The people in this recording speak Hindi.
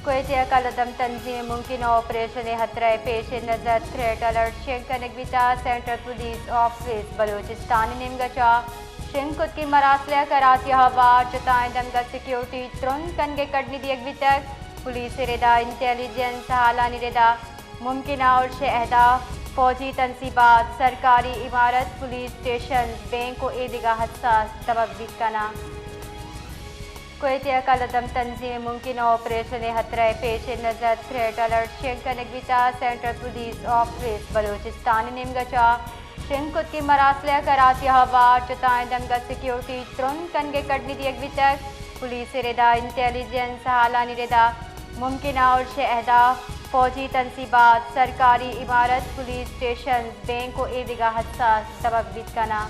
𝗃𝗶𝗯𝗲𝗃 तंजीम मुमकिन ऑपरेशन खतरा पेश नज़र थ्रेट अलर्ट शेंकनगविता सेंट्रल पुलिस ऑफिस बलोचिस्तान निमगचा शेंकुत की मरासले कराची हवा चताएं दमगा सिक्योरिटी त्रुन कनगे कटनी दियगवितक पुलिस रेदा इंटेलिजेंस हालानी रेदा मुमकिन और अहदाफ फौजी तनसीबात सरकारी इमारत पुलिस स्टेशन बैंक को ईदगा हसास तवक्कीद करना 𝗃𝗶𝗯𝗲𝗃 तंजीम मुमकिन ऑपरेशन खतरा पेश नज़र थ्रेट अलर्ट शेंकनगविता सेंट्रल पुलिस ऑफिस बलोचिस्तान निमगचा शेंकुत की मरासले कराची हवा चताएं दमगा सिक्योरिटी त्रुन कनगे कटनी दियगवितक पुलिस रेदा इंटेलिजेंस हालानी रेदा मुमकिन और अहदाफ फौजी तनसीबात सरकारी इमारत पुलिस स्टेशन बैंक को ईदगा हसास तवक्कीद करना